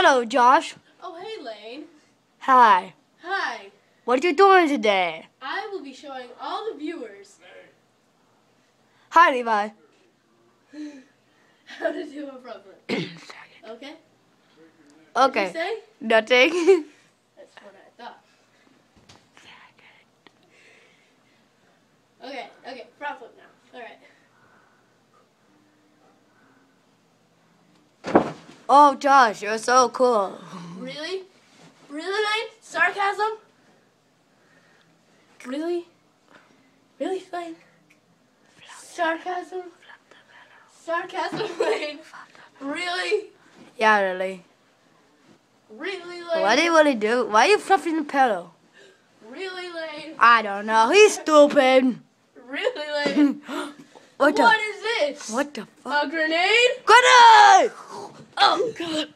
Hello, Josh. Oh, hey, Lane. Hi. Hi. What are you doing today? I will be showing all the viewers Hi, Levi. how to do a problem. Okay? Okay. What did you say? Nothing. That's what I thought. Okay, front flip now. Alright. Oh, Josh, you're so cool. Really? Really, Lane? Sarcasm? Really? Really, Lane? Sarcasm? Sarcasm, Lane? Really? Yeah, really. Really, Lane? What do you really do? Why are you fluffing the pillow? Really, Lane? I don't know. He's stupid. Really, Lane? What What is this? What the fuck? A grenade? Grenade! Oh, God.